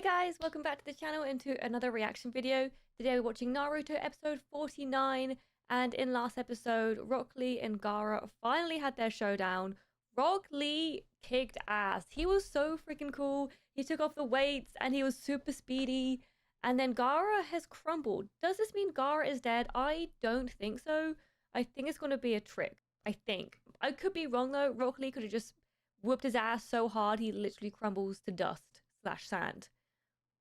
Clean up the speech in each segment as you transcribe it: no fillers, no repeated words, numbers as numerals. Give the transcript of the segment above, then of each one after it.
guys, welcome back to the channel and to another reaction video. Today we're watching Naruto episode 49, and in last episode, Rock Lee and Gaara finally had their showdown. Rock Lee kicked ass. He was so freaking cool. He took off the weights and he was super speedy. And then Gaara has crumbled. Does this mean Gaara is dead? I don't think so. I think it's going to be a trick. I think. I could be wrong though. Rock Lee could have just whooped his ass so hard he literally crumbles to dust / sand.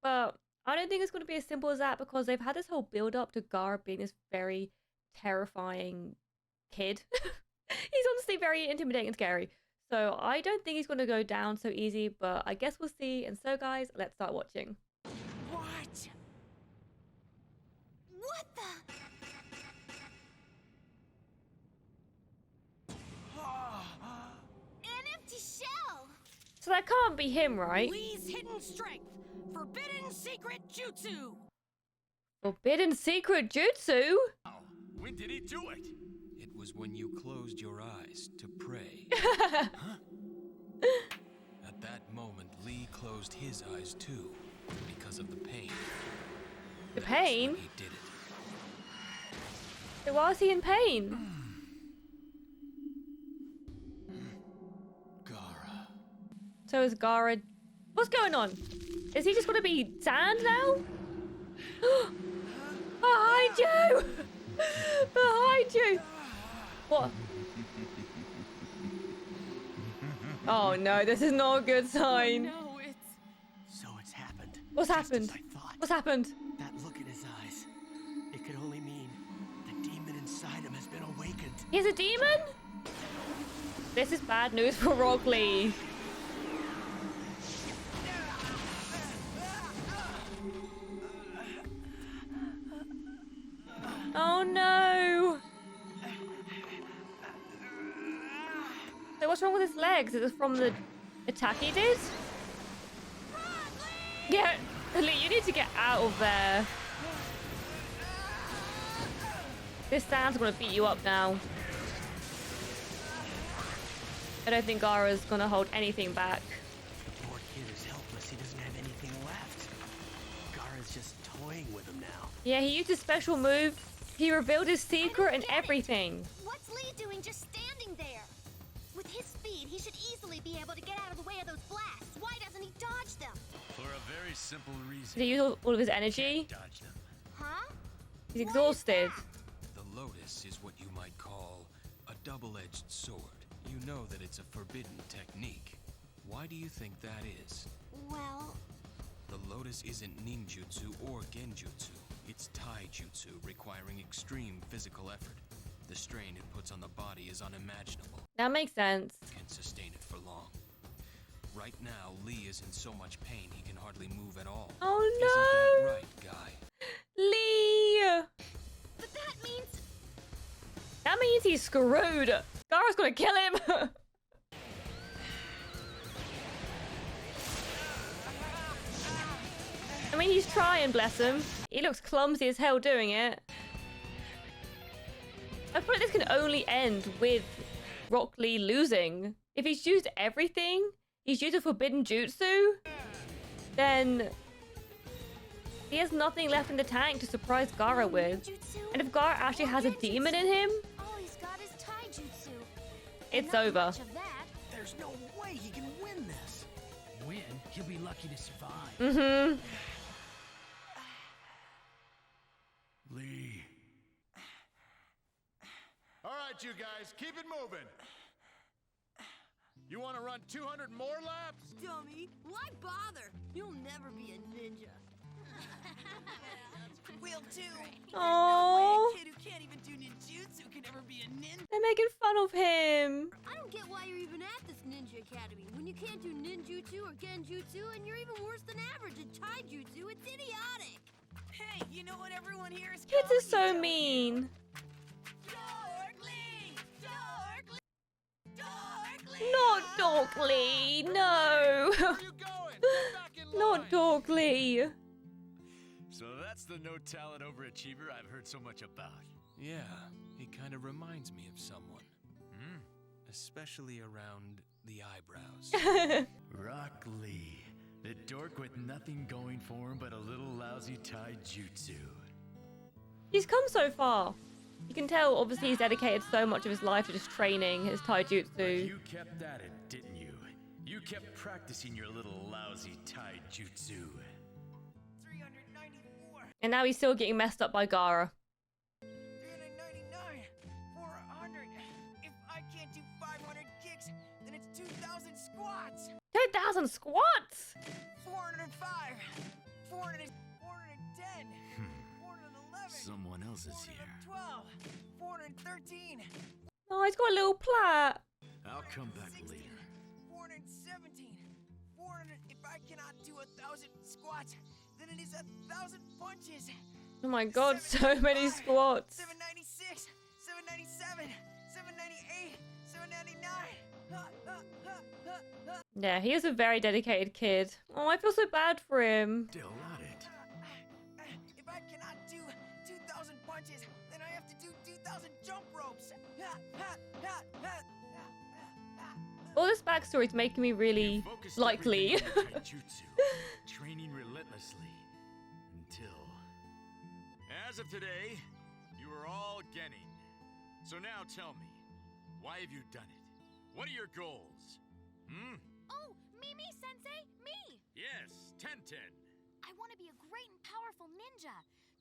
But I don't think it's going to be as simple as that, because they've had this whole build up to Gaara being this very terrifying kid. He's honestly very intimidating and scary. So I don't think he's going to go down so easy, but I guess we'll see. And so guys, let's start watching. What? What the? An empty shell! So that can't be him, right? Lee's hidden strength. Forbidden secret jutsu. Forbidden secret jutsu? Oh, when did he do it? It was when you closed your eyes to pray. Huh? At that moment, Lee closed his eyes too, because of the pain. The That's pain? when he did it. So why is he in pain? Gaara. So is Gaara... What's going on? Is he just going to be sand now? Behind you! Behind you! What? Oh no, this is not a good sign. No, So it's happened. What's Just happened? as I thought. What's happened? That look in his eyes. It could only mean the demon inside him has been awakened. He's a demon? This is bad news for Rock Lee. Oh no! So what's wrong with his legs? Is it from the attack he did? Yeah, Lee, you need to get out of there. This sand's gonna beat you up now. I don't think Gaara's gonna hold anything back. The poor kid is helpless. He doesn't have anything left. Gaara's just toying with him now. Yeah, he used a special move. He revealed his secret and everything. What's Lee doing just standing there? With his speed, he should easily be able to get out of the way of those blasts. Why doesn't he dodge them? For a very simple reason. Did he use all of his energy? Dodge them. Huh? He's exhausted. The Lotus is what you might call a double-edged sword. You know that it's a forbidden technique. Why do you think that is? Well, The Lotus isn't ninjutsu or genjutsu. It's taijutsu, requiring extreme physical effort. The strain it puts on the body is unimaginable. That makes sense. Can't sustain it for long. Right now, Lee is in so much pain he can hardly move at all. Oh Isn't no! that right, guy? Lee! but that means... That means he's screwed. Gaara's gonna kill him. I mean, he's trying, bless him. He looks clumsy as hell doing it. I feel like this can only end with Rock Lee losing. If he's used everything, he's used a forbidden jutsu, then he has nothing left in the tank to surprise Gaara with. Jutsu? And if Gaara actually has a demon in him, All he's got is taijutsu. it's Not over. much of that. There's no way he can win this. Win? He'll be lucky to survive. Mm-hmm. Lee. All right, you guys, keep it moving. You want to run 200 more laps? Dummy, why bother? You'll never be a ninja. Will too. Oh, A kid who can't even do ninjutsu can ever be a ninja. they're making fun of him. I don't get why you're even at this ninja academy. When you can't do ninjutsu or genjutsu, and you're even worse than average at taijutsu, it's idiotic. Hey, you know what everyone here is Kids calling are so each other? mean. Dorkly! Dorkly! Dorkly! Not Dork Lee, no. Where are you going? Get back in line. Not Dork Lee. So that's the no talent overachiever I've heard so much about. Yeah, he kind of reminds me of someone. Especially around the eyebrows. Rock Lee. The dork with nothing going for him but a little lousy taijutsu. He's come so far. You can tell, obviously, he's dedicated so much of his life to just training his taijutsu. But you kept at it, didn't you? You kept practicing your little lousy taijutsu. 394, And now he's still getting messed up by Gaara. 399, 400. If I can't do 500 kicks, then it's 2,000 squats. 2,000 squats! 405, 410, 411. Someone else is here. 412, 413, Oh, he's got a little plait. I'll come back 416, later. 417, 400. If I cannot do 1,000 squats, then it is 1,000 punches. Oh my god, so many 795, squats. 796, 797, 798, 799. Yeah, he is a very dedicated kid. Oh, I feel so bad for him. Still at it. If I cannot do 2,000 punches, then I have to do 2,000 jump ropes. All this backstory is making me really Focused likely. everything on taijutsu, training relentlessly until. As of today, you are all Genin. So now tell me, why have you done it? What are your goals? Oh, me, Sensei, me! Yes, Tenten. I want to be a great and powerful ninja,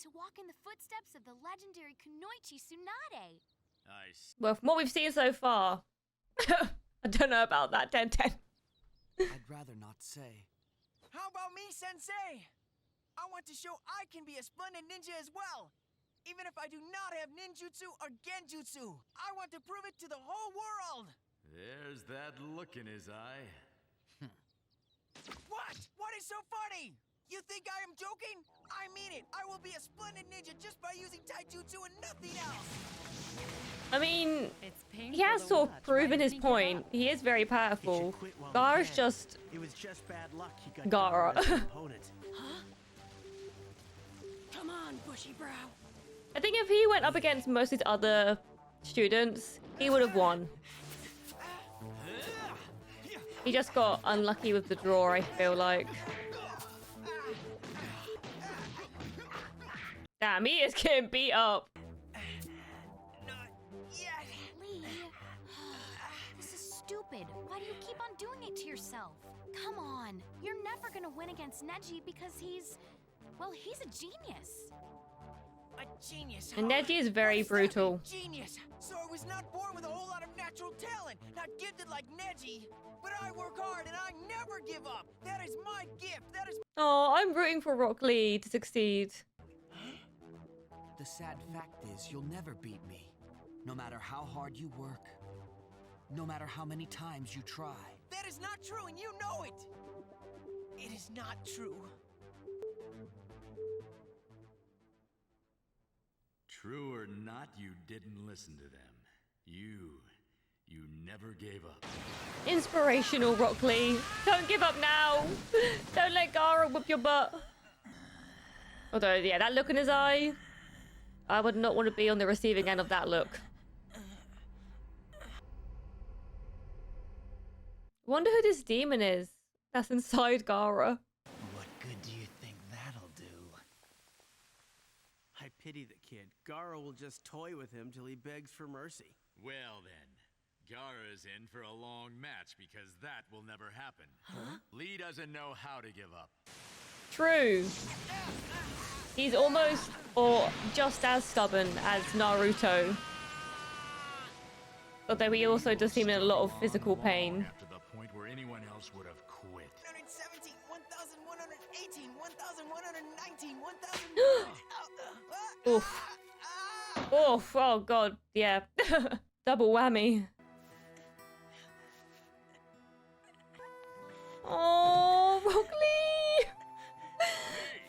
to walk in the footsteps of the legendary Kunoichi Tsunade. Well, from what we've seen so far, I don't know about that, 10-10. I'd rather not say. How about me, Sensei? I want to show I can be a splendid ninja as well. Even if I do not have ninjutsu or genjutsu, I want to prove it to the whole world. There's that look in his eye. What? What is so funny? You think I am joking? I mean it. I will be a splendid ninja just by using taijutsu and nothing else. I mean, It's he painful has to sort of watch. proven Why his doesn't he give point. up? He is very He should powerful. quit while he Gaara's can. just It was just bad luck he got Gaara. Gaara as an opponent. Come on, bushy brow. I think if he went up against most of his other students, he would have won. He just got unlucky with the draw, I feel like. Damn, he is getting beat up. Not yet. Lee, this is stupid. Why do you keep on doing it to yourself? Come on, you're never gonna win against Neji because he's a genius. A genius. And huh? Neji is very What does that mean, brutal. Genius. So I was not born with a whole lot of natural talent, not gifted like Neji. But I work hard and I never give up. That is my gift. That is. Oh, I'm rooting for Rock Lee to succeed. The sad fact is, you'll never beat me. No matter how hard you work. No matter how many times you try. That is not true, and you know it. It is not true. True or not, you didn't listen to them. You never gave up. Inspirational, Rock Lee. Don't give up now. Don't let Gaara whip your butt. Although, yeah, that look in his eye, I would not want to be on the receiving end of that look. Wonder who this demon is that's inside Gaara. What good do you think that'll do? I pity the kid. Gaara will just toy with him till he begs for mercy. Well then, Gaara is in for a long match because that will never happen. Lee doesn't know how to give up. True. He's almost or just as stubborn as Naruto. Although he also does seem in a lot of physical pain. After the point where anyone else would have quit. 117, 1,118, 1,119, 1,000. Oof. Oof. Oh god. Yeah. Double whammy. Oh, Rock Lee.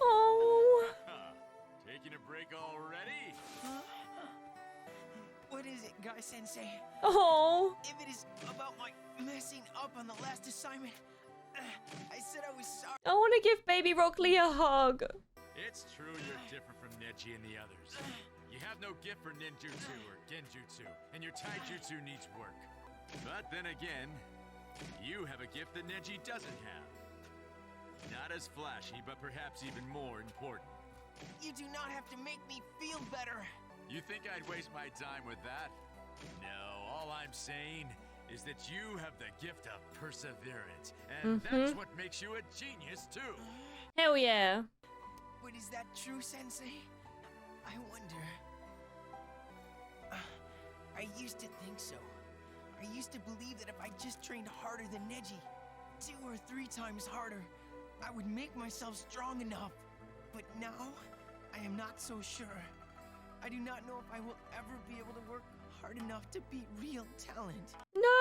Oh. Taking a break already? What is it, Guy Sensei? Oh. If it is about my messing up on the last assignment, I said I was sorry. I want to give baby Rock Lee a hug. It's true you're different from Neji and the others. You have no gift for ninjutsu or genjutsu, and your taijutsu needs work. But then again, you have a gift that Neji doesn't have. Not as flashy, but perhaps even more important. You do not have to make me feel better. You think I'd waste my time with that? No, all I'm saying is that you have the gift of perseverance, and that's what makes you a genius, too. Hell yeah. But is that true, Sensei? I wonder. I used to think so. I used to believe that if I just trained harder than Neji, 2 or 3 times harder, I would make myself strong enough. But now, I am not so sure. I do not know if I will ever be able to work hard enough to beat real talent. No,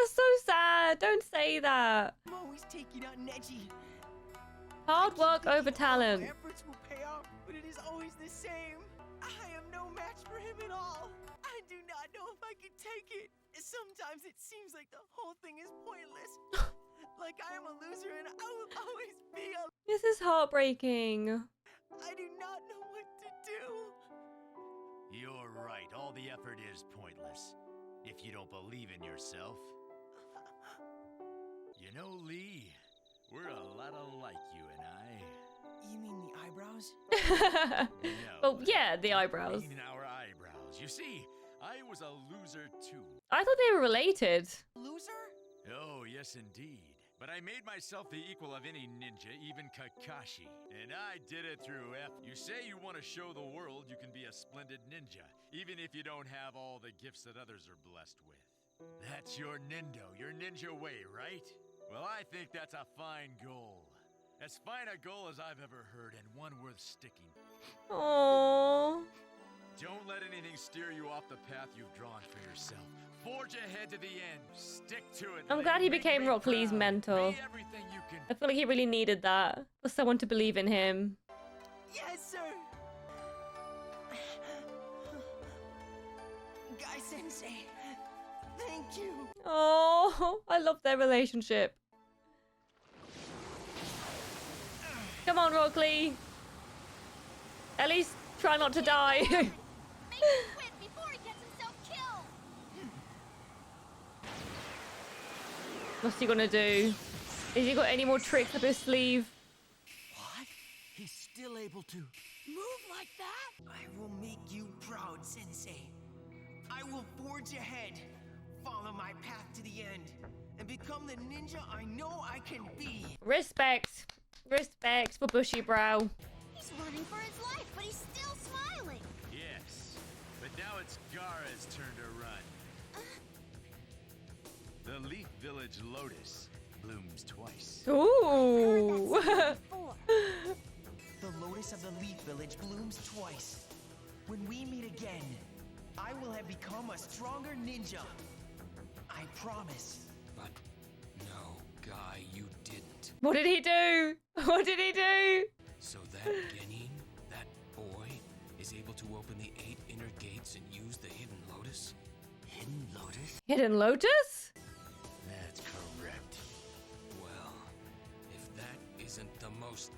that's so sad. Don't say that. I'm always taking on Neji. Hard work over talent. My efforts will pay off, but it is always the same. I am no match for him at all. I do not know if I can take it. Sometimes it seems like the whole thing is pointless. Like I am a loser and I will always be a... This is heartbreaking. I do not know what to do. You're right, all the effort is pointless. If you don't believe in yourself. You know, Lee, we're a lot alike, you and I. You mean the eyebrows? No. Oh, yeah, the eyebrows. In our eyebrows. You see, I was a loser too. I thought they were related. Loser? Oh, yes indeed. But I made myself the equal of any ninja, even Kakashi. And I did it through effort. You say you want to show the world you can be a splendid ninja, even if you don't have all the gifts that others are blessed with. That's your your ninja way, right? Well, I think that's a fine goal. As fine a goal as I've ever heard, and one worth sticking. Aww. Don't let anything steer you off the path you've drawn for yourself. Forge ahead to the end. Stick to it. I'm glad he became Rock Lee's mentor. Be everything you can. I feel like he really needed that. For someone to believe in him. Yes, sir. Guy Sensei, thank you. Oh, I love their relationship. Come on, Rock Lee. At least try not to die. Make him quit before he gets himself killed. What's he gonna do? Has he got any more tricks up his sleeve? What? He's still able to Move like that? I will make you proud, Sensei. I will forge ahead, follow my path to the end, and become the ninja I know I can be. Respect. Respect for Bushy Brow. He's running for his life, but he's still smiling. Yes, but now it's Gaara's turn to run. The Leaf Village Lotus blooms twice. Ooh. The lotus of the Leaf Village blooms twice. When we meet again, I will have become a stronger ninja. I promise. But no, Guy, you didn't. What did he do? What did he do? So that Genin, that boy, is able to open the 8 inner gates and use the Hidden Lotus? Hidden Lotus? Hidden Lotus? That's correct. Well, if that isn't the most...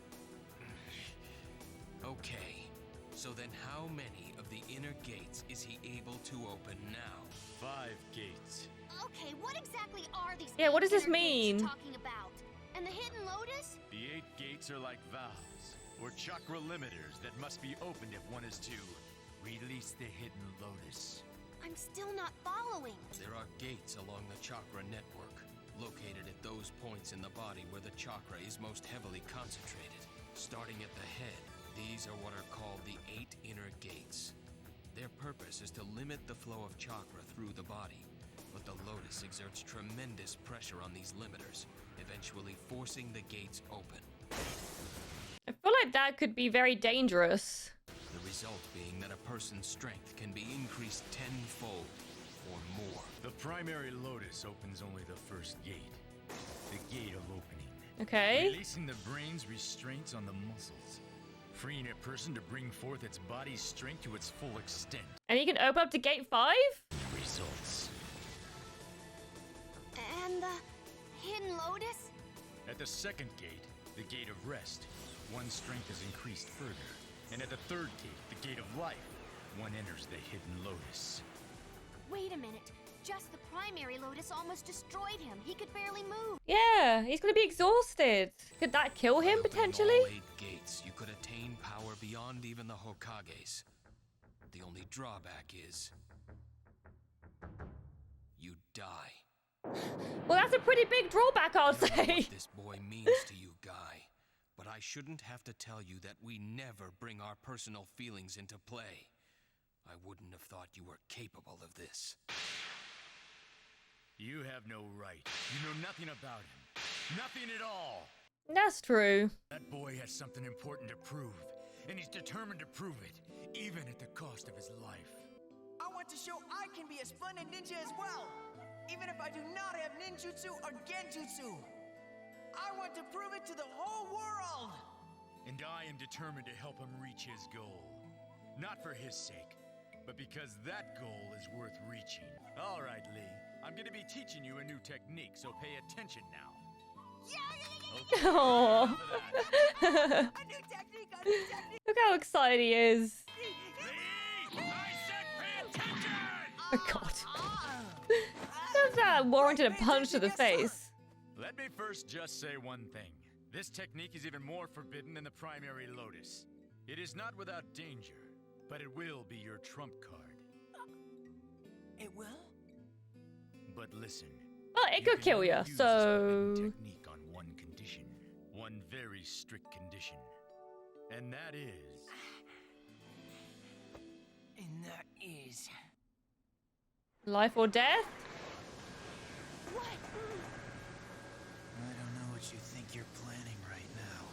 Okay, so then how many of the inner gates is he able to open now? 5 gates. Okay, what exactly are these? Yeah, what does this inner gates mean? you're talking about? And the hidden lotus? The 8 gates are like valves, or chakra limiters that must be opened if one is to release the Hidden Lotus. I'm still not following. There are gates along the chakra network, located at those points in the body where the chakra is most heavily concentrated. Starting at the head, these are what are called the 8 inner gates. Their purpose is to limit the flow of chakra through the body, but the Lotus exerts tremendous pressure on these limiters, eventually forcing the gates open. I feel like that could be very dangerous. The result being that a person's strength can be increased tenfold or more. The Primary Lotus opens only the first gate, the gate of opening. Okay. Releasing the brain's restraints on the muscles, freeing a person to bring forth its body's strength to its full extent. And you can open up to gate 5? Results. And the hidden lotus? At the second gate, the gate of rest, one's strength is increased further. And at the third gate, the gate of life, one enters the Hidden Lotus. Wait a minute. Just the Primary Lotus almost destroyed him. He could barely move. Yeah, he's gonna be exhausted. Could that kill him, By opening potentially? all 8 gates, you could attain power beyond even the Hokages. The only drawback is you die. Well, that's a pretty big drawback, I'll I don't know say. what this boy means to you, Guy, but I shouldn't have to tell you that we never bring our personal feelings into play. I wouldn't have thought you were capable of this. You have no right. You know nothing about him. Nothing at all. That's true. That boy has something important to prove, and he's determined to prove it, even at the cost of his life. I want to show I can be a splendid ninja as well, even if I do not have ninjutsu or genjutsu. I want to prove it to the whole world. And I am determined to help him reach his goal. Not for his sake, but because that goal is worth reaching. All right, Lee. I'm going to be teaching you a new technique, so pay attention now. Okay. Aww. A new technique, a new technique. Look how excited he is. Lee! I said pay attention! Oh, God. That warranted a punch to the face. Let me first just say one thing. This technique is even more forbidden than the Primary Lotus. It is not without danger, but it will be your trump card. It will? But listen. Well, it could kill you, use this so... forbidden technique on one condition. One very strict condition. And that is... And that is... Life or death? What? I don't know what you think you're planning right now,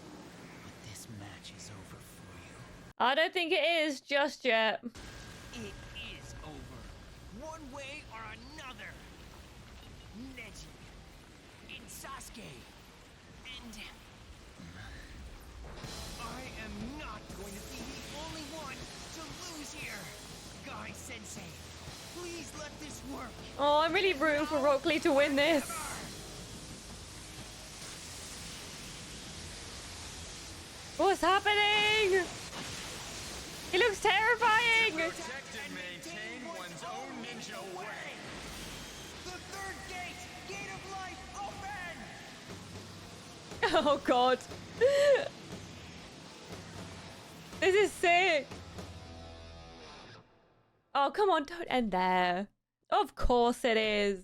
but this match is over for you. I don't think it is just yet. It is over. One way or another. Neji. And Sasuke. And... I am not going to be the only one to lose here. Guy Sensei, please let this work. Oh, I'm really rooting for Rock Lee to win this. What's happening? He looks terrifying. Protect and maintain one's own ninja way. The third gate! Gate of light, open! Oh, God. This is sick. Oh, come on, don't end there. Of course it is.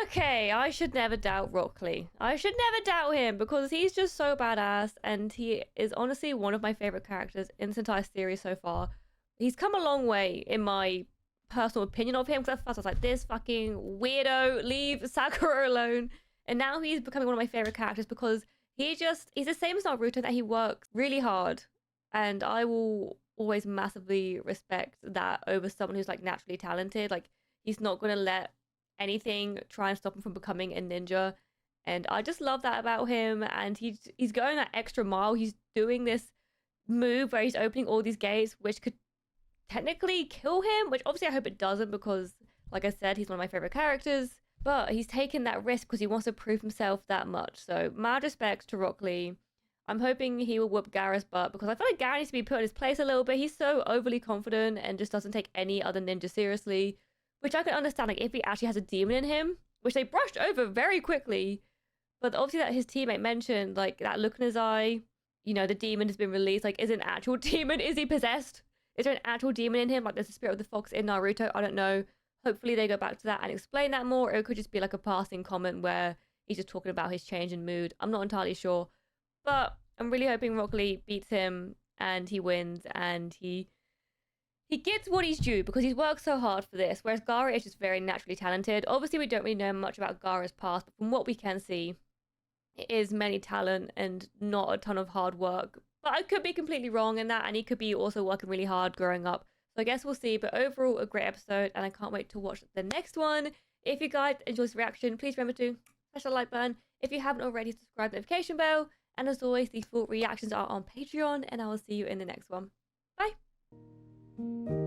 Okay, I should never doubt Rock Lee. I should never doubt him because he's just so badass and he is honestly one of my favorite characters in this entire series so far. He's come a long way in my personal opinion of him because at first I was like, this fucking weirdo, leave Sakura alone. And now he's becoming one of my favorite characters because he's the same as Naruto, that he works really hard. And I will always massively respect that over someone who's like naturally talented. Like, he's not going to let anything try and stop him from becoming a ninja. And I just love that about him. And he's going that extra mile. He's doing this move where he's opening all these gates, which could technically kill him, which obviously I hope it doesn't because, like I said, he's one of my favorite characters. But he's taken that risk because he wants to prove himself that much. So mad respects to Rock Lee. I'm hoping he will whoop Gaara's butt because I feel like Gaara needs to be put in his place a little bit. He's so overly confident and just doesn't take any other ninja seriously, which I can understand. Like, if he actually has a demon in him, which they brushed over very quickly, but obviously that his teammate mentioned, like, that look in his eye, you know, the demon has been released. Like, is it an actual demon? Is he possessed? Is there an actual demon in him? Like, there's the spirit of the fox in Naruto. I don't know. Hopefully they go back to that and explain that more. Or it could just be like a passing comment where he's just talking about his change in mood. I'm not entirely sure. But I'm really hoping Rock Lee beats him and he wins and he gets what he's due because he's worked so hard for this. Whereas Gaara is just very naturally talented. Obviously, we don't really know much about Gaara's past, but from what we can see, it is mainly talent and not a ton of hard work. But I could be completely wrong in that, and he could be also working really hard growing up. So I guess we'll see. But overall, a great episode, and I can't wait to watch the next one. If you guys enjoyed this reaction, please remember to smash the like button. If you haven't already, subscribe, notification bell. And as always, the full reactions are on Patreon, and I will see you in the next one. Bye!